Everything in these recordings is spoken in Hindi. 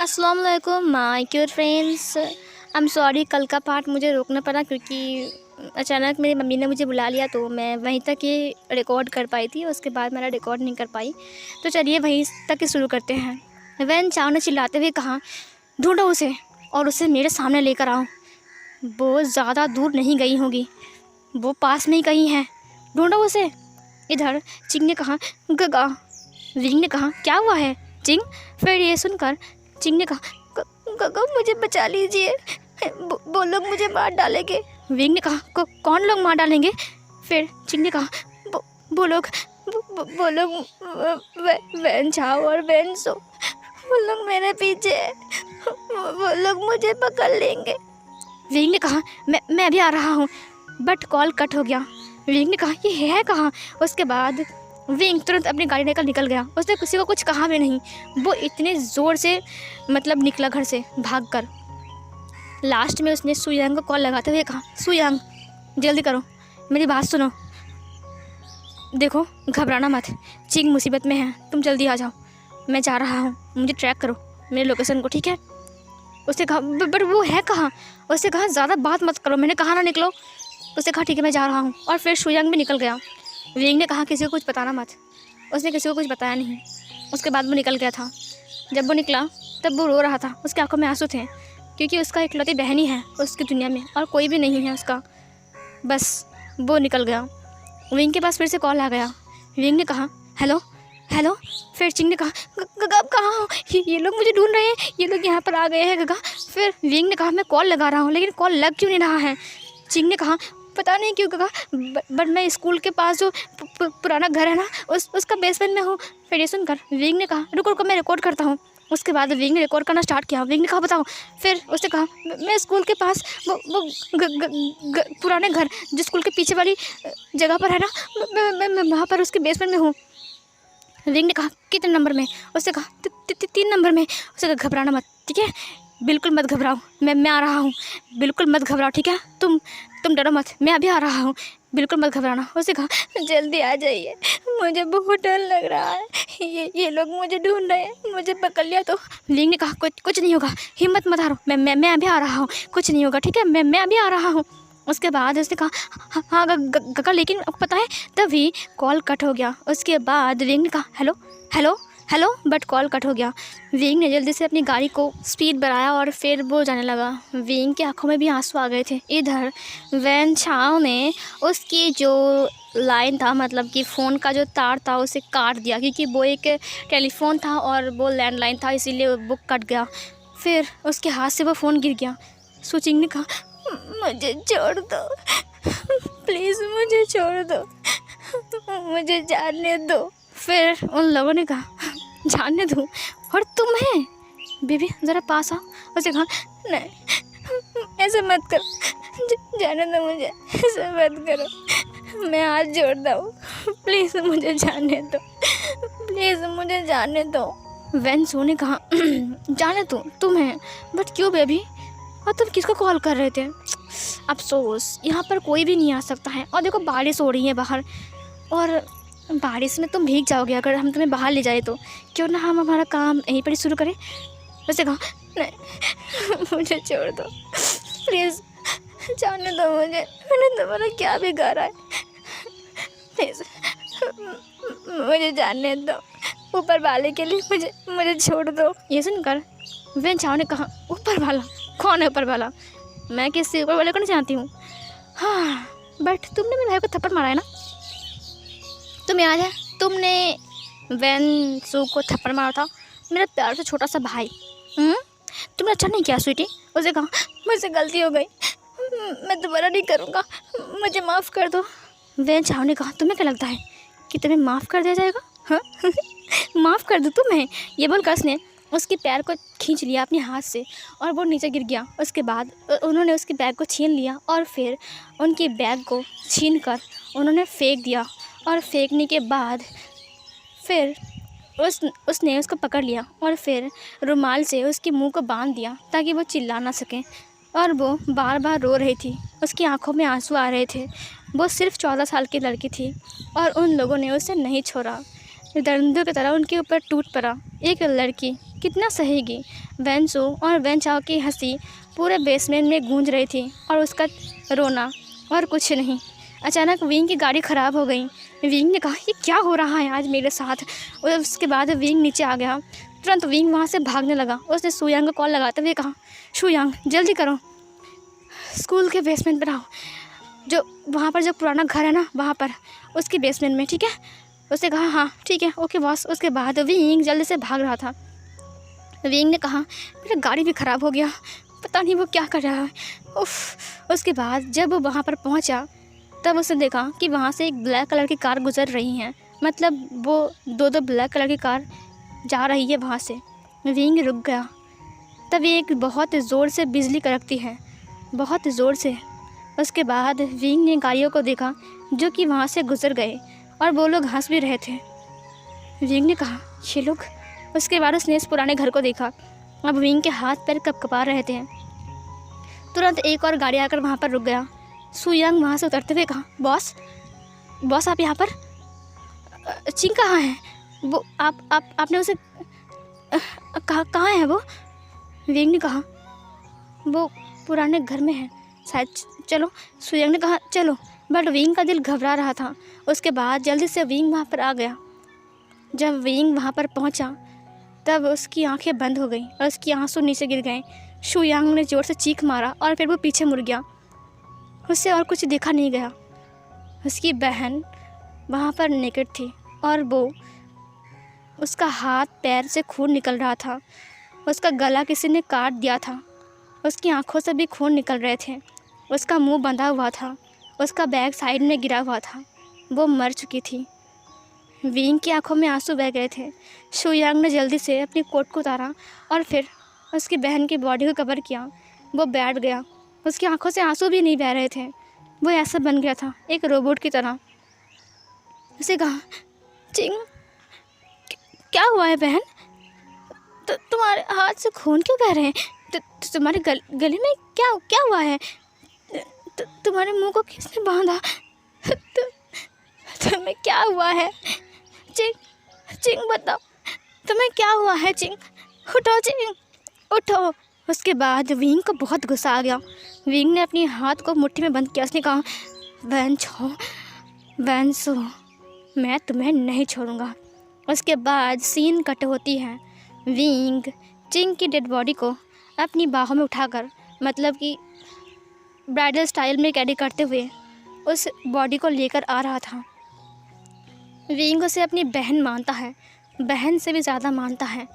अस्सलाम वालेकुम my cute friends. I am sorry, कल का पार्ट मुझे रोकना पड़ा क्योंकि अचानक मेरी मम्मी ने मुझे बुला लिया, तो मैं वहीं तक ही रिकॉर्ड कर पाई थी। उसके बाद मैंने रिकॉर्ड नहीं कर पाई, तो चलिए वहीं तक ही शुरू करते हैं। वैन चाव ने चिल्लाते हुए कहा, ढूंढो उसे और उसे मेरे सामने लेकर आओ। वो ज़्यादा दूर नहीं गई होगी, वो पास में ही कहीं है, ढूंढो उसे। इधर चिंग ने कहा, गगा। विंग ने कहा, क्या हुआ है चिंग? फिर ये सुनकर चिंग ने कहा, गगा मुझे बचा लीजिए, वो लोग मुझे मार डालेंगे। विंग ने कहा, कौन लोग मार डालेंगे? फिर चिंग ने कहा, वो लोग वैन चाव और वैन सो, वो लोग मेरे पीछे है, वो लोग मुझे पकड़ लेंगे। विंग ने कहा, मैं भी आ रहा हूँ, बट कॉल कट हो गया। विंग ने कहा, ये है कहाँ? उसके बाद विंग तुरंत अपनी गाड़ी लेकर निकल गया। उसने किसी को कुछ कहा भी नहीं, वो इतने ज़ोर से निकला घर से भागकर। लास्ट में उसने सुयांग को कॉल लगाते हुए कहा, सुयांग जल्दी करो, मेरी बात सुनो, देखो घबराना मत, चिंग मुसीबत में है, तुम जल्दी आ जाओ, मैं जा रहा हूँ, मुझे ट्रैक करो मेरे लोकेशन को, ठीक है? उसने कहा, बट वो है कहाँ? उसने कहा, ज़्यादा बात मत करो, मैंने कहा ना निकलो। उसने कहा, ठीक है मैं जा रहा हूँ, और फिर सुयांग भी निकल गया। विंग ने कहा, किसी को कुछ बताना मत। उसने किसी को कुछ बताया नहीं। उसके बाद वो निकल गया था। जब वो निकला तब वो रो रहा था, उसकी आंखों में आंसू थे, क्योंकि उसका इकलौती बहन ही है उसकी दुनिया में, और कोई भी नहीं है उसका। बस वो निकल गया। विंग के पास फिर से कॉल आ गया। विंग ने कहा, हेलो हेलो। फिर चिंग ने कहा, गगा आप कहाँ हो? ये लोग मुझे ढूंढ रहे हैं, ये लोग यहाँ पर आ गए हैं गगा। फिर विंग ने कहा, मैं कॉल लगा रहा हूँ लेकिन कॉल लग क्यों नहीं रहा है? चिंग ने कहा, पता नहीं क्यों गगा, बट मैं स्कूल के पास जो पुराना घर है ना, उसका बेसमेंट में हूँ। फिर ये सुनकर विंग ने कहा, रुको मैं रिकॉर्ड करता हूँ। उसके बाद विंग ने रिकॉर्ड करना स्टार्ट किया। विंग ने कहा, बताओ। फिर उसने कहा, मैं स्कूल के पास वो पुराने घर जो स्कूल के पीछे वाली जगह पर है ना, मैं वहाँ पर उसके बेसमेंट में हूँ। विंग ने कहा, कितने नंबर में? उसने कहा, 3 नंबर में। उसने कहा, घबराना मत, ठीक है, बिल्कुल मत घबराओ, मैं आ रहा हूँ, बिल्कुल मत घबराओ, ठीक है, तुम डरो मत, मैं अभी आ रहा हूँ, बिल्कुल मत घबराना। उसने कहा, जल्दी आ जाइए, मुझे बहुत डर लग रहा है, ये लोग मुझे ढूंढ रहे हैं, मुझे पकड़ लिया तो। विंग ने कहा, कुछ नहीं होगा, हिम्मत मत हारो, मैं अभी आ रहा हूँ, कुछ नहीं होगा, ठीक है, मैं अभी आ रहा हूँ। उसके बाद उसने कहा, हाँ गगा, लेकिन आपको पता है तभी कॉल कट हो गया। उसके बाद विंग ने कहा, hello hello hello, but call cut हो गया। विंग ने जल्दी से अपनी गाड़ी को स्पीड बढ़ाया और फिर वो जाने लगा। विंग की आंखों में भी आंसू आ गए थे। इधर वैन चाव ने उसकी जो लाइन था, मतलब कि फ़ोन का जो तार था, उसे काट दिया, क्योंकि वो एक टेलीफोन था और वो लैंडलाइन था, इसीलिए वो कट गया। फिर उसके हाथ से वो फ़ोन गिर गया। सुचिंग ने कहा, मुझे छोड़ दो, प्लीज़ मुझे छोड़ दो, मुझे जाने दो। फिर उन लोगों ने कहा, जाने दूँ? और तुम है बेबी, ज़रा पास आओ। उसे कहा, नहीं ऐसे मत करो, जाने दो मुझे, ऐसे मत करो, मैं हाथ जोड़ता हूँ, प्लीज़ मुझे जाने दो, प्लीज़ मुझे जाने दो। वैन सो ने कहा, जाने दो तुम है, बट क्यों बेबी, और तुम किसको कॉल कर रहे थे? अफसोस यहाँ पर कोई भी नहीं आ सकता है, और देखो बारिश हो रही है बाहर, और बारिश में तुम भीग जाओगे अगर हम तुम्हें बाहर ले जाए तो। क्यों ना हम हमारा काम यहीं पर ही शुरू करें? वैसे कहा, नहीं मुझे छोड़ दो, प्लीज़ जाने दो मुझे, मैंने तुम्हारा क्या बिगाड़ा है, प्लीज़ मुझे जाने दो, ऊपर वाले के लिए मुझे छोड़ दो। ये सुनकर वैन चाव ने कहा, ऊपर वाला? कौन है ऊपर वाला? मैं किसी ऊपर वाले को नहीं जानती हूँ। हाँ, बट तुमने मेरे भाई को थप्पड़ मारा है ना, तुम याद है, तुमने वैन सू को थप्पड़ मारा था, मेरा प्यार से छोटा सा भाई। तुमने अच्छा नहीं किया स्वीटी। उसे कहा, मुझसे गलती हो गई, मैं दोबारा नहीं करूँगा, मुझे माफ़ कर दो। वैन चाव ने कहा, तुम्हें क्या लगता है कि तुम्हें माफ़ कर दिया जाएगा? हाँ माफ़ कर दो तुम्हें? ये बोलकर उसने उसके पैर को खींच लिया अपने हाथ से और वो नीचे गिर गया। उसके बाद उन्होंने उसके बैग को छीन लिया और फिर उनके बैग को छीन कर उन्होंने फेंक दिया, और फेंकने के बाद फिर उसने उसको पकड़ लिया और फिर रुमाल से उसके मुंह को बांध दिया ताकि वो चिल्ला ना सके। और वो बार बार रो रही थी, उसकी आंखों में आंसू आ रहे थे। वो सिर्फ 14 साल की लड़की थी और उन लोगों ने उसे नहीं छोड़ा। दरिंदों की तरह उनके ऊपर टूट पड़ा। एक लड़की कितना सहेगी। वेंसू और वेंचाओ की हंसी पूरे बेसमेंट में गूंज रही थी और उसका रोना, और कुछ नहीं। अचानक विंग की गाड़ी ख़राब हो गई। विंग ने कहा, ये क्या हो रहा है आज मेरे साथ। और उसके बाद विंग नीचे आ गया। तुरंत विंग वहाँ से भागने लगा। उसने सुयांग को कॉल लगाते हुए कहा, सुयांग जल्दी करो, स्कूल के बेसमेंट पर आओ, जो वहाँ पर जो पुराना घर है ना, वहाँ पर उसके बेसमेंट में, ठीक है। उसने कहा हाँ ठीक है, ओके बॉस। उसके बाद विंग जल्दी से भाग रहा था। विंग ने कहा, मेरा गाड़ी भी ख़राब हो गया, पता नहीं वो क्या कर रहा है, उफ। उसके बाद जब वो वहाँ पर पहुँचा तब उसने देखा कि वहाँ से एक ब्लैक कलर की कार गुजर रही है। मतलब वो दो ब्लैक कलर की कार जा रही है वहाँ से। विंग रुक गया। तब एक बहुत ज़ोर से बिजली कड़कती है, बहुत ज़ोर से। उसके बाद विंग ने गाड़ियों को देखा जो कि वहाँ से गुजर गए, और वो लोग हंस भी रहे थे। विंग ने कहा, ये लोग। उसके बाद उसने इस पुराने घर को देखा। अब विंग के हाथ पैर कँपा रहे थे। तुरंत एक और गाड़ी आकर वहाँ पर रुक गया। सुयांग वहाँ से उतरते हुए कहा, बॉस बॉस आप यहाँ पर? चिंग कहाँ है? वो आपने उसे कहाँ है वो? विंग ने कहा, वो पुराने घर में है शायद, चलो। सुयांग ने कहा, चलो। बट विंग का दिल घबरा रहा था। उसके बाद जल्दी से विंग वहाँ पर आ गया। जब विंग वहाँ पर पहुँचा तब उसकी आंखें बंद हो गईं और उसकी आंसू नीचे गिर गए। सुयांग ने ज़ोर से चीख मारा और फिर वो पीछे मुड़ गया। उससे और कुछ देखा नहीं गया। उसकी बहन वहाँ पर नेकेड थी और वो, उसका हाथ पैर से खून निकल रहा था। उसका गला किसी ने काट दिया था। उसकी आंखों से भी खून निकल रहे थे। उसका मुंह बंधा हुआ था। उसका बैग साइड में गिरा हुआ था। वो मर चुकी थी। विंग की आंखों में आंसू बह गए थे। सुयांग ने जल्दी से अपनी कोट को उतारा और फिर उसकी बहन की बॉडी को कवर किया। वो बैठ गया। उसकी आंखों से आंसू भी नहीं बह रहे थे। वो ऐसा बन गया था, एक रोबोट की तरह। उसे कहा, चिंग क्या हुआ है बहन? तुम्हारे हाथ से खून क्यों बह रहे हैं? तुम्हारे गले में क्या हुआ है? तुम्हारे मुंह को किसने बांधा? तुम्हें क्या हुआ है? चिंग बताओ, तुम्हें क्या हुआ है? चिंग उठो, चिंग उठो। उसके बाद विंग को बहुत गुस्सा आ गया। विंग ने अपने हाथ को मुट्ठी में बंद किया। उसने कहा, वेंसू, मैं तुम्हें नहीं छोड़ूंगा। उसके बाद सीन कट होती है। विंग चिंग की डेड बॉडी को अपनी बाहों में उठाकर, मतलब कि ब्राइडल स्टाइल में कैरी करते हुए, उस बॉडी को लेकर आ रहा था। विंग उसे अपनी बहन मानता है, बहन से भी ज़्यादा मानता है।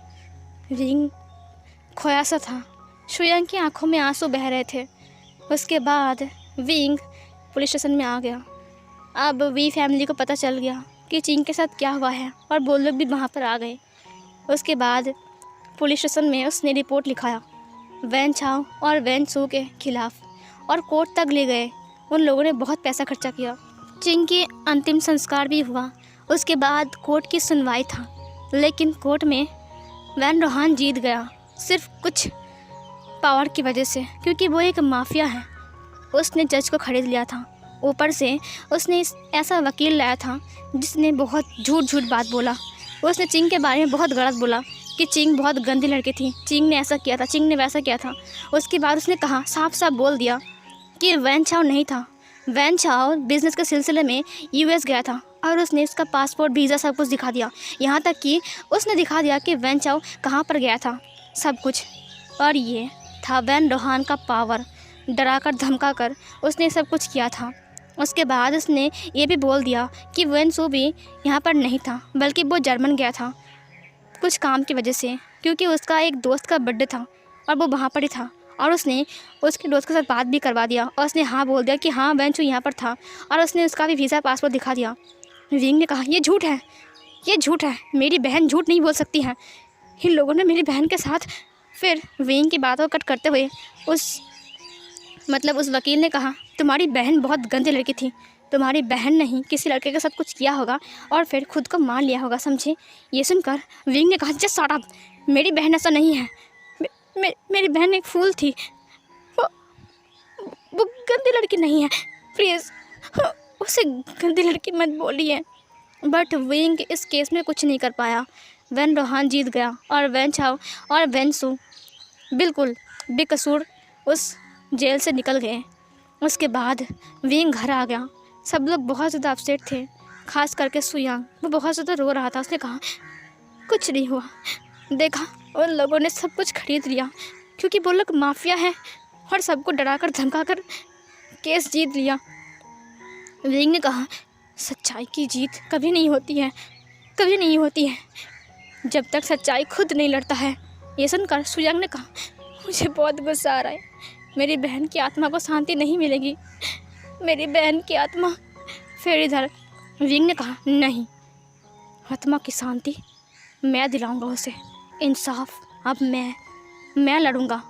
विंग खोया सा था। सुयांग की आंखों में आंसू बह रहे थे। उसके बाद विंग पुलिस स्टेशन में आ गया। अब वी फैमिली को पता चल गया कि चिंग के साथ क्या हुआ है और वो लोग भी वहाँ पर आ गए। उसके बाद पुलिस स्टेशन में उसने रिपोर्ट लिखाया वेंचाओ और वेंसू के खिलाफ़, और कोर्ट तक ले गए। उन लोगों ने बहुत पैसा खर्चा किया। चिंग की अंतिम संस्कार भी हुआ। उसके बाद कोर्ट की सुनवाई था, लेकिन कोर्ट में वैन रोहान जीत गया, सिर्फ कुछ पावर की वजह से, क्योंकि वो एक माफिया है। उसने जज को खरीद लिया था। ऊपर से उसने ऐसा वकील लाया था जिसने बहुत झूठ बात बोला। उसने चिंग के बारे में बहुत गलत बोला कि चिंग बहुत गंदी लड़की थी, चिंग ने ऐसा किया था, चिंग ने वैसा किया था। उसके बाद उसने कहा, साफ बोल दिया कि वेंचाओ नहीं था। वेंचाओ बिज़नेस के सिलसिले में यूएस गया था और उसने इसका पासपोर्ट, वीज़ा सब कुछ दिखा दिया। यहाँ तक कि उसने दिखा दिया कि वेंचाओ कहाँ पर गया था, सब कुछ। और ये था वैन रोहान का पावर। डरा कर धमका कर उसने सब कुछ किया था। उसके बाद उसने ये भी बोल दिया कि वेंसू भी यहाँ पर नहीं था, बल्कि वो जर्मन गया था कुछ काम की वजह से, क्योंकि उसका एक दोस्त का बर्थडे था और वो वहाँ पर ही था। और उसने उसके दोस्त के साथ बात भी करवा दिया और उसने हाँ बोल दिया कि हाँ वेंसू यहाँ पर था, और उसने उसका भी वीज़ा पासपोर्ट दिखा दिया। विंग ने कहा, ये झूठ है, ये झूठ है, मेरी बहन झूठ नहीं बोल सकती है। इन लोगों ने मेरी बहन के साथ। फिर विंग की बातों को कट करते हुए उस वकील ने कहा, तुम्हारी बहन बहुत गंदी लड़की थी, तुम्हारी बहन नहीं किसी लड़के के साथ कुछ किया होगा और फिर खुद को मार लिया होगा, समझे। ये सुनकर विंग ने कहा, जस्ट शट अप, मेरी बहन ऐसा नहीं है। मेरी बहन एक फूल थी, वो गंदी लड़की नहीं है, प्लीज़ उसे गंदी लड़की मत बोलिए। बट विंग इस केस में कुछ नहीं कर पाया। वैन रोहान जीत गया और वैन चाओ और वैन सू बिल्कुल बेकसूर उस जेल से निकल गए। उसके बाद विंग घर आ गया। सब लोग बहुत ज़्यादा अपसेट थे, खास करके सुयांग। वो बहुत ज़्यादा रो रहा था। उसने कहा कुछ नहीं हुआ, देखा उन लोगों ने सब कुछ खरीद लिया क्योंकि वो लोग माफिया हैं और सबको डराकर धमकाकर केस जीत लिया। विंग ने कहा सच्चाई की जीत कभी नहीं होती है, कभी नहीं होती है जब तक सच्चाई खुद नहीं लड़ता है। ये सुनकर सुयांग ने कहा मुझे बहुत गुस्सा आ रहा है, मेरी बहन की आत्मा को शांति नहीं मिलेगी, मेरी बहन की आत्मा। फिर इधर विंग ने कहा नहीं, आत्मा की शांति मैं दिलाऊंगा उसे, इंसाफ अब मैं लड़ूंगा।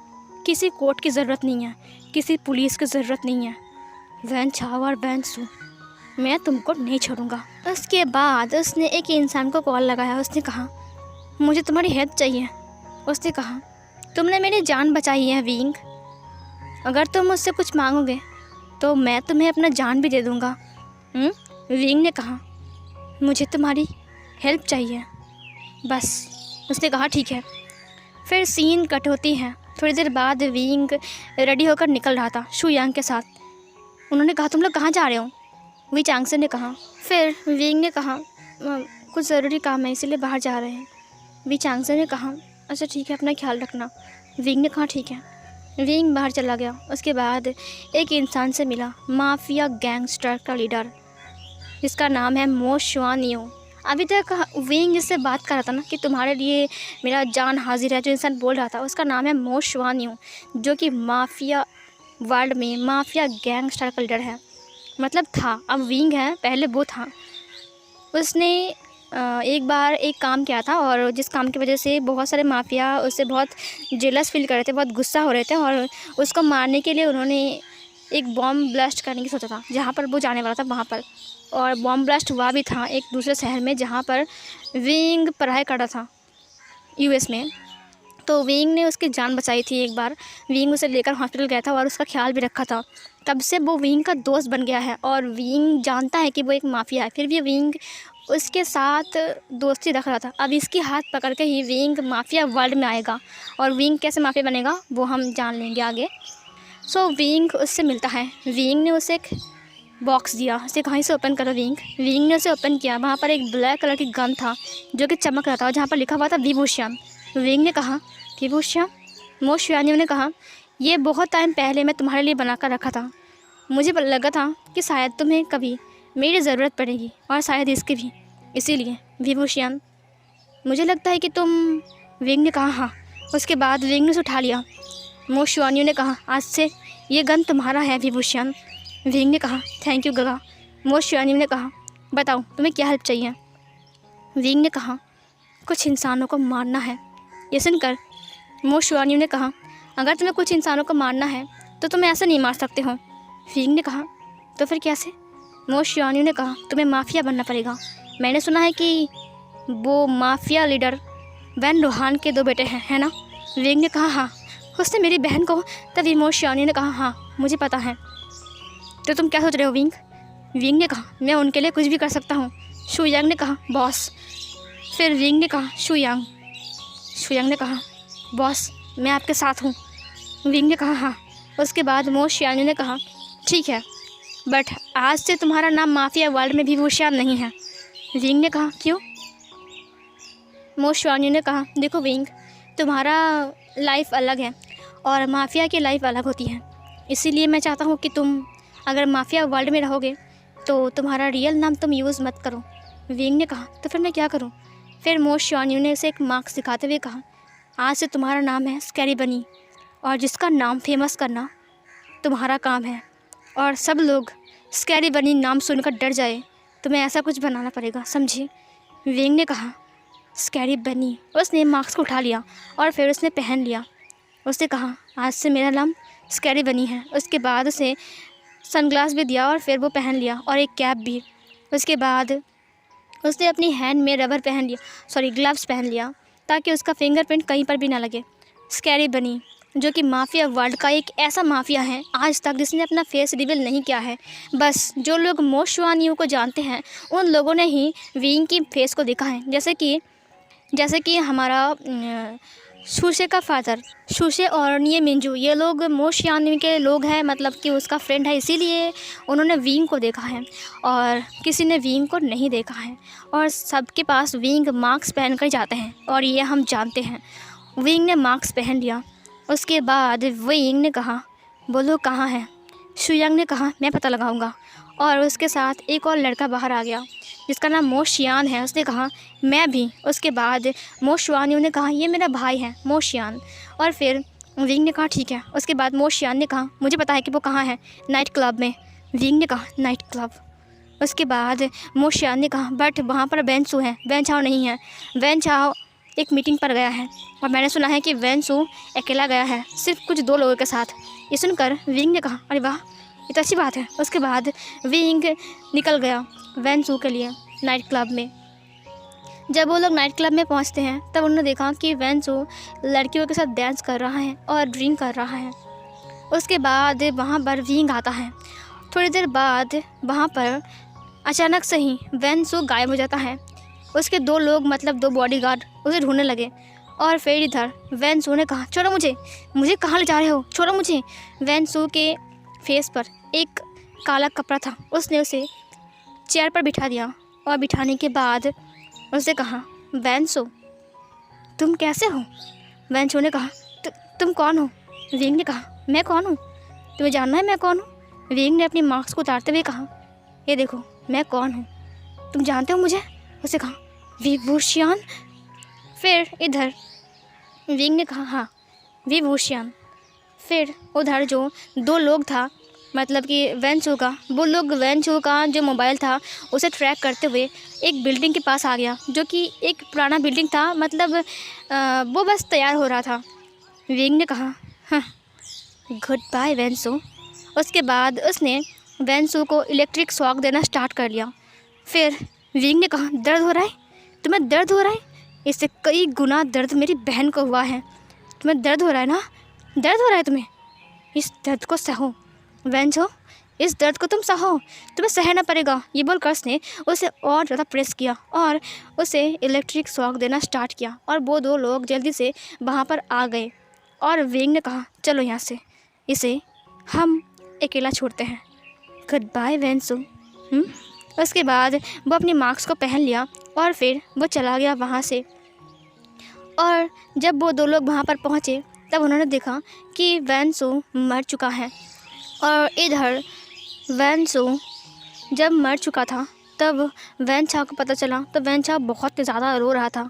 किसी कोर्ट की ज़रूरत नहीं है, किसी पुलिस की ज़रूरत नहीं है। वैन चाओ और वैन सू, मैं तुमको नहीं छोड़ूंगा। उसके बाद उसने एक इंसान को कॉल लगाया। उसने कहा मुझे तुम्हारी हेल्प चाहिए। उसने कहा तुमने मेरी जान बचाई है विंग, अगर तुम मुझसे कुछ मांगोगे तो मैं तुम्हें अपना जान भी दे दूँगा। विंग ने कहा मुझे तुम्हारी हेल्प चाहिए बस। उसने कहा ठीक है। फिर सीन कट होती है। थोड़ी देर बाद विंग रेडी होकर निकल रहा था शुयांग के साथ। उन्होंने कहा तुम लोग कहाँ जा रहे हो? वी चांगसे ने कहा। फिर विंग ने कहा कुछ ज़रूरी काम है इसीलिए बाहर जा रहे हैं। वी चांगसे ने कहा अच्छा ठीक है, अपना ख्याल रखना। विंग ने कहा ठीक है। विंग बाहर चला गया। उसके बाद एक इंसान से मिला, माफिया गैंगस्टर का लीडर, जिसका नाम है मो शुआनियो। अभी तक विंग जिससे बात कर रहा था ना कि तुम्हारे लिए मेरा जान हाजिर है, जो इंसान बोल रहा था उसका नाम है मो शुआनियो, जो कि माफिया वर्ल्ड में माफिया गैंगस्टर का लीडर है। मतलब था, अब विंग है, पहले वो था। उसने एक बार एक काम किया था और जिस काम की वजह से बहुत सारे माफिया उससे बहुत जेलस फील कर रहे थे, बहुत गुस्सा हो रहे थे और उसको मारने के लिए उन्होंने एक बॉम्ब ब्लास्ट करने की सोचा था जहाँ पर वो जाने वाला था वहाँ पर। और बॉम्ब ब्लास्ट हुआ भी था एक दूसरे शहर में जहाँ पर विंग पढ़ाई कर रहा था यूएस में। तो विंग ने उसकी जान बचाई थी एक बार। विंग उसे लेकर हॉस्पिटल गया था और उसका ख्याल भी रखा था। तब से वो विंग का दोस्त बन गया है और विंग जानता है कि वो एक माफिया है, फिर भी विंग उसके साथ दोस्ती रख रहा था। अब इसकी हाथ पकड़ के ही विंग माफिया वर्ल्ड में आएगा और विंग कैसे माफिया बनेगा वो हम जान लेंगे आगे। सो विंग उससे मिलता है। विंग ने उसे एक बॉक्स दिया, उसे कहीं से ओपन करो विंग। विंग ने उसे ओपन किया। वहाँ पर एक ब्लैक कलर की गन था जो कि चमक रहा था और जहाँ पर लिखा हुआ था विभूषण। विंग ने कहा विभूषण? मो शुआनियो ने कहा ये बहुत टाइम पहले मैं तुम्हारे लिए बना कर रखा था। मुझे लगा था कि शायद तुम्हें कभी मेरी ज़रूरत पड़ेगी और शायद इसकी भी, इसीलिए विभूषण मुझे लगता है कि तुम। विंग ने कहा हाँ। उसके बाद विंग ने उसे उठा लिया। मो शुआनियो ने कहा आज से ये गन तुम्हारा है विभूषण। विंग ने कहा थैंक यू गगा। मो शुआनियो ने कहा बताओ तुम्हें क्या हेल्प चाहिए? विंग ने कहा कुछ इंसानों को मारना है। ये सुनकर मो शुआनियो ने कहा अगर तुम्हें कुछ इंसानों को मारना है तो तुम ऐसे नहीं मार सकते हो। विंग ने कहा तो फिर कैसे? मो शुआनियो ने कहा तुम्हें माफिया बनना पड़ेगा। मैंने सुना है कि वो माफिया लीडर वैन रोहान के 2 बेटे हैं, है ना? विंग ने कहा हाँ, उसने मेरी बहन को। तभी मो शुआनियो ने कहा हाँ मुझे पता है। तो तुम क्या सोच रहे हो विंग? विंग ने कहा मैं उनके लिए कुछ भी कर सकता हूँ। शुयांग ने कहा बॉस। फिर विंग ने कहा शुयांग ने कहा बॉस मैं आपके साथ हूँ। विंग ने कहा हाँ। उसके बाद मो शुआनियो ने कहा ठीक है, बट आज से तुम्हारा नाम माफिया वर्ल्ड में विभूषण नहीं है। विंग ने कहा क्यों? मो शुआनियो ने कहा देखो विंग, तुम्हारा लाइफ अलग है और माफिया की लाइफ अलग होती है, इसीलिए मैं चाहता हूँ कि तुम अगर माफिया वर्ल्ड में रहोगे तो तुम्हारा रियल नाम तुम यूज़ मत करो। विंग ने कहा तो फिर मैं क्या करूँ? फिर मो शुआनियो ने उसे एक मार्क्स दिखाते हुए कहा आज से तुम्हारा नाम है स्कैरी बनी और जिसका नाम फेमस करना तुम्हारा काम है और सब लोग स्कैरी बनी नाम सुनकर डर जाए, तुम्हें ऐसा कुछ बनाना पड़ेगा, समझी? विंग ने कहा स्कैरी बनी। उसने मार्क्स को उठा लिया और फिर उसने पहन लिया। उसने कहा आज से मेरा नाम स्कैरी बनी है। उसके बाद उसे सनग्लास भी दिया और फिर वो पहन लिया और एक कैप भी। उसके बाद उसने अपनी हैंड में ग्लव्स पहन लिया ताकि उसका फिंगरप्रिंट कहीं पर भी ना लगे। स्कैरी बनी जो कि माफिया वर्ल्ड का एक ऐसा माफिया है आज तक जिसने अपना फेस रिवील नहीं किया है। बस जो लोग मो शुआनियो को जानते हैं उन लोगों ने ही विंग की फेस को देखा है। जैसे कि जैसे कि हमारा शूशे का फादर, शूशे और ये मिंजू, ये लोग मोशियान के लोग हैं, मतलब कि उसका फ्रेंड है, इसीलिए उन्होंने विंग को देखा है और किसी ने विंग को नहीं देखा है। और सबके पास विंग मास्क पहन कर जाते हैं और ये हम जानते हैं। विंग ने मास्क पहन लिया। उसके बाद विंग ने कहा बोलो कहाँ है। शुयांग ने कहा मैं पता लगाऊंगा। और उसके साथ एक और लड़का बाहर आ गया जिसका नाम मोशियान है। उसने कहा मैं भी। उसके बाद मोशवानियों ने कहा ये मेरा भाई है मोशियान। और फिर विंग ने कहा ठीक है। उसके बाद मोशियान ने कहा मुझे पता है कि वो कहाँ है, नाइट क्लब में। विंग ने कहा नाइट क्लब। उसके बाद मोशियान ने कहा बट वहाँ पर वेंसू है, वेंचाओ नहीं है। वेंचाओ एक मीटिंग पर गया है और मैंने सुना है कि वेंसू अकेला गया है, सिर्फ कुछ 2 लोगों के साथ। ये सुनकर विंग ने कहा अरे वाह ये तो अच्छी बात है। उसके बाद विंग निकल गया वेंसू के लिए नाइट क्लब में। जब वो लोग नाइट क्लब में पहुंचते हैं तब उन्होंने देखा कि वेंसू लड़कियों के साथ डांस कर रहा है और ड्रिंक कर रहा है। उसके बाद वहाँ पर विंग आता है। थोड़ी देर बाद वहाँ पर अचानक से ही वेंसू गायब हो जाता है। उसके 2 लोग मतलब 2 बॉडीगार्ड उसे ढूंढने लगे। और फिर इधर वेंसू ने कहा छोड़ो मुझे कहाँ ले जा रहे हो, छोड़ो मुझे। वेंसू के फेस पर एक काला कपड़ा था। उसने उसे चेयर पर बिठा दिया और बिठाने के बाद उसने कहा वेंसू तुम कैसे हो। वेंसू ने कहा तुम कौन हो। विंग ने कहा मैं कौन हूँ, तुम्हें जानना है मैं कौन हूँ। विंग ने अपनी मास्क को उतारते हुए कहा ये देखो मैं कौन हूँ, तुम जानते हो मुझे। उसने कहा विभूषण। फिर इधर विंग ने कहा हाँ विभूषण। फिर उधर जो 2 लोग था मतलब कि वेंसू का, वो लोग वेंसू का जो मोबाइल था उसे ट्रैक करते हुए एक बिल्डिंग के पास आ गया जो कि एक पुराना बिल्डिंग था, मतलब वो बस तैयार हो रहा था। विंग ने कहा हाँ गुड बाय वेंसू। उसके बाद उसने वेंसू को इलेक्ट्रिक शॉक देना स्टार्ट कर लिया। फिर विंग ने कहा दर्द हो रहा है, तुम्हें दर्द हो रहा है, इससे कई गुना दर्द मेरी बहन को हुआ है। तुम्हें दर्द हो रहा है ना, दर्द हो रहा है तुम्हें, इस दर्द को सहो वेंसू, इस दर्द को तुम सहो, तुम्हें सहना पड़ेगा। ये बोलकर उसने उसे और ज़्यादा प्रेस किया और उसे इलेक्ट्रिक शॉक देना स्टार्ट किया। और वो 2 लोग जल्दी से वहाँ पर आ गए और विंग ने कहा चलो यहाँ से, इसे हम अकेला छोड़ते हैं, गुड बाय वेंसू। उसके बाद वो अपनी मास्क को पहन लिया और फिर वो चला गया वहाँ से। और जब वो 2 लोग वहाँ पर पहुँचे तब उन्होंने देखा कि वेंसू मर चुका है। और इधर वेंसू जब मर चुका था तब वेंचाओ को पता चला तो वेंचाओ बहुत ज़्यादा रो रहा था।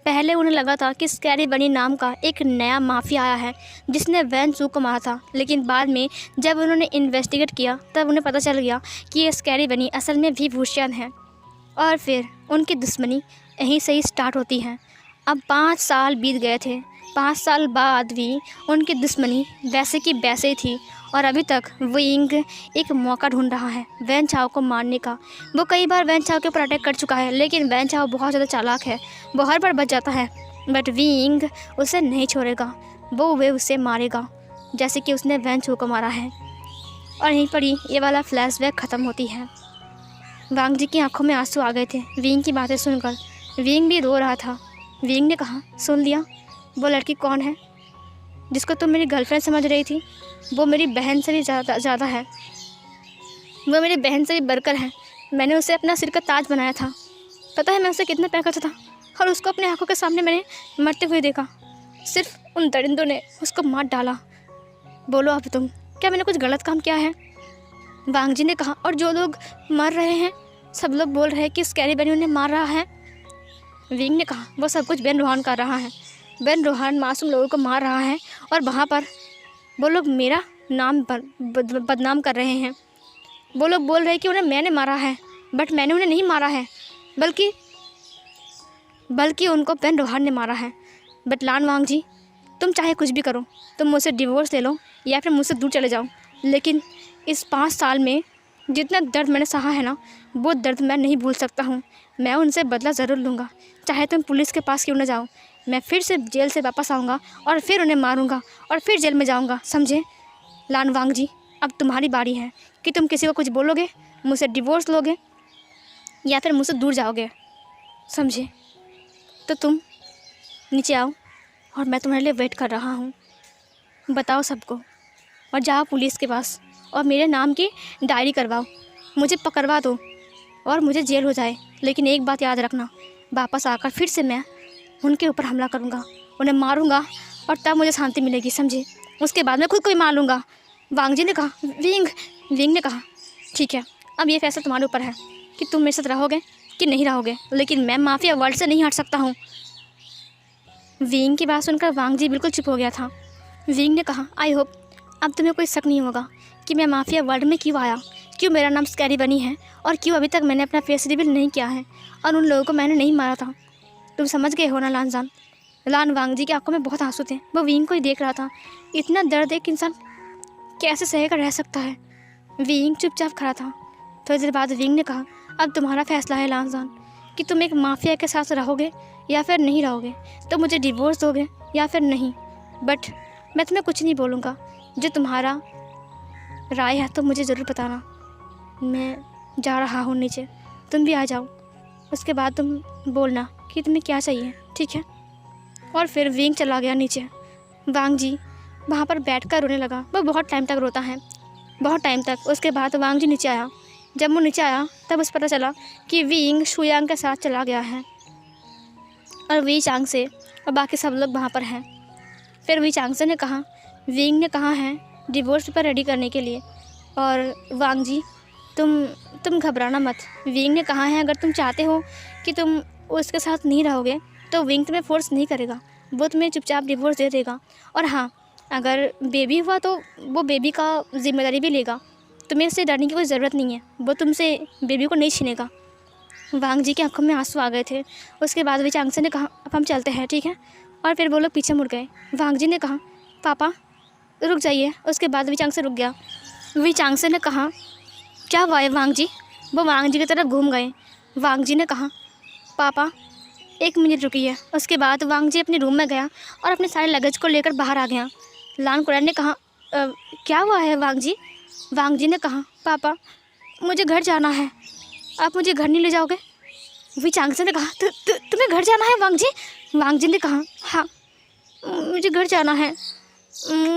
पहले उन्हें लगा था कि स्कैरी बनी नाम का एक नया माफिया आया है जिसने वेंसू को मारा था, लेकिन बाद में जब उन्होंने इन्वेस्टिगेट किया तब उन्हें पता चल गया कि ये स्कैरी बनी असल में विभूषण है। और फिर उनकी दुश्मनी यहीं से ही स्टार्ट होती है। अब 5 साल बीत गए थे, 5 साल बाद भी उनकी दुश्मनी वैसे की वैसे ही थी और अभी तक विंग एक मौका ढूंढ रहा है वेंचाओ को मारने का। वो कई बार वेंचाओ के ऊपर अटैक कर चुका है, लेकिन वेंचाओ बहुत ज़्यादा चालाक है, वो हर बार बच जाता है। बट विंग उसे नहीं छोड़ेगा, वो उसे मारेगा जैसे कि उसने वेंचाओ को मारा है। और यहीं पर ही ये वाला फ्लैशबैक ख़त्म होती है। वांग जी की आंखों में आंसू आ गए थे विंग की बातें सुनकर। विंग भी रो रहा था। विंग ने कहा सुन लिया, वो लड़की कौन है जिसको तुम मेरी गर्लफ्रेंड समझ रही थी, वो मेरी बहन से भी ज़्यादा है, वो मेरी बहन से भी बढ़कर है। मैंने उसे अपना सिर का ताज बनाया था, पता है मैं उसे कितना प्यार करता था, और उसको अपने आंखों के सामने मैंने मरते हुए देखा। सिर्फ उन दरिंदों ने उसको मार डाला। बोलो अब तुम, क्या मैंने कुछ गलत काम किया है। वांग जी ने कहा और जो लोग मर रहे हैं सब लोग बोल रहे हैं कि स्कैरी बनी उन्हें मार रहा है। विंग ने कहा वो सब कुछ बेन रोहान कर रहा है, बेन रोहान मासूम लोगों को मार रहा है और वहाँ पर वो लोग मेरा नाम बदनाम कर रहे हैं। वो लोग बोल रहे हैं कि उन्हें मैंने मारा है, बट मैंने उन्हें नहीं मारा है, बल्कि उनको बेन रोहान ने मारा है। बट लान वांग जी, तुम चाहे कुछ भी करो, तुम मुझसे डिवोर्स ले लो या फिर मुझसे दूर चले जाओ, लेकिन इस 5 साल में जितना दर्द मैंने सहा है ना, वो दर्द मैं नहीं भूल सकता हूँ। मैं उनसे बदला ज़रूर लूँगा, चाहे तुम पुलिस के पास क्यों ना जाओ। मैं फिर से जेल से वापस आऊँगा और फिर उन्हें मारूँगा और फिर जेल में जाऊँगा, समझे। लान वांग जी, अब तुम्हारी बारी है कि तुम किसी को कुछ बोलोगे, मुझसे डिवोर्स लोगे या फिर मुझसे दूर जाओगे, समझे। तो तुम नीचे आओ और मैं तुम्हारे लिए वेट कर रहा हूँ। बताओ सबको और जाओ पुलिस के पास और मेरे नाम की डायरी करवाओ, मुझे पकड़वा दो और मुझे जेल हो जाए। लेकिन एक बात याद रखना, वापस आकर फिर से मैं उनके ऊपर हमला करूँगा, उन्हें मारूँगा और तब मुझे शांति मिलेगी, समझे? उसके बाद मैं खुद को ही मार लूँगा। वांग जी ने कहा। विंग ने कहा ठीक है, अब ये फैसला तुम्हारे ऊपर है कि तुम मेरे साथ रहोगे कि नहीं रहोगे, लेकिन मैं माफिया वर्ल्ड से नहीं हट सकता हूँ। विंग की बात सुनकर वांग जी बिल्कुल चुप हो गया था। विंग ने कहा आई होप अब तुम्हें कोई शक नहीं होगा कि मैं माफिया वर्ल्ड में क्यों आया, क्यों मेरा नाम स्कैरी बनी है और क्यों अभी तक मैंने अपना फेस रिवील नहीं किया है और उन लोगों को मैंने नहीं मारा था। तुम समझ गए हो ना लानजान? वांग जी की आंखों में बहुत आंसू थे, वो विंग को ही देख रहा था। इतना दर्द एक इंसान कैसे सह कर रह सकता है? विंग चुपचाप खड़ा था। थोड़ी देर बाद विंग ने कहा अब तुम्हारा फैसला है लानजान कि तुम एक माफिया के साथ रहोगे या फिर नहीं रहोगे, तो मुझे डिवोर्स दोगे या फिर नहीं। बट मैं तुम्हें कुछ नहीं बोलूँगा, जो तुम्हारा राय है तो मुझे ज़रूर बताना। मैं जा रहा हूँ नीचे, तुम भी आ जाओ, उसके बाद तुम बोलना कि तुम्हें क्या चाहिए, ठीक है? और फिर विंग चला गया नीचे। वांग जी वहाँ पर बैठकर रोने लगा। वो बहुत टाइम तक रोता है, बहुत टाइम तक। उसके बाद वांग जी नीचे आया। जब वो नीचे आया तब उसे पता चला कि विंग शुयांग के साथ चला गया है और वी चांग से और बाकी सब लोग वहाँ पर हैं। फिर वी चांग से ने कहा विंग ने कहा है डिवोर्स पेपर रेडी करने के लिए, और वांग जी तुम घबराना मत। विंग ने कहा है अगर तुम चाहते हो कि तुम उसके साथ नहीं रहोगे तो विंग तुम्हें फोर्स नहीं करेगा, वो तुम्हें चुपचाप डिवोर्स दे देगा। और हाँ, अगर बेबी हुआ तो वो बेबी का जिम्मेदारी भी लेगा, तुम्हें इससे डरने की कोई ज़रूरत नहीं है, वो तुमसे बेबी को नहीं छीनेगा। वांग जी की आंखों में आंसू आ गए थे। उसके बाद वी चांग से ने कहा अब हम चलते हैं, ठीक है? और फिर वो लोग पीछे मुड़ गए। वांग जी ने कहा पापा रुक जाइए। उसके बाद वी चांग से रुक गया। वी चांग से ने कहा क्या हुआ है वांग जी? वो वांग जी की तरफ घूम गए। वांग जी ने कहा पापा 1 मिनट रुकिए। उसके बाद वांग जी अपने रूम में गया और अपने सारे लगेज को लेकर बाहर आ गया। लान कुरैन ने कहा क्या हुआ है वांग जी? वांग जी ने कहा पापा मुझे घर जाना है, आप मुझे घर नहीं ले जाओगे? वी चांग से ने कहा तुम्हें घर जाना है वांग जी? वांग जी ने कहा हाँ मुझे घर जाना है,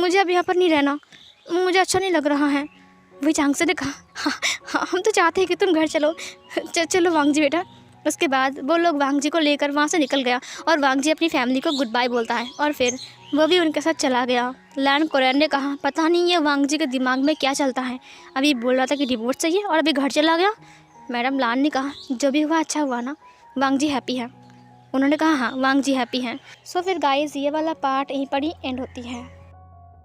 मुझे अब यहाँ पर नहीं रहना, मुझे अच्छा नहीं लग रहा है। वी चांग से ने कहा हाँ हम तो चाहते हैं कि तुम घर चलो, चलो वांग जी बेटा। उसके बाद वो लोग वांग जी को लेकर वहाँ से निकल गया और वांग जी अपनी फैमिली को गुड बाय बोलता है और फिर वो भी उनके साथ चला गया। लैन कुरैन ने कहा पता नहीं ये वांग जी के दिमाग में क्या चलता है, अभी बोल रहा था कि डिवोर्स चाहिए और अभी घर चला गया। मैडम लान ने कहा जो भी हुआ अच्छा हुआ ना, वांग जी हैप्पी है? उन्होंने कहा हाँ वांग जी हैप्पी हैं। सो फिर गाइस ये वाला पार्ट यहीं पर ही एंड होती है।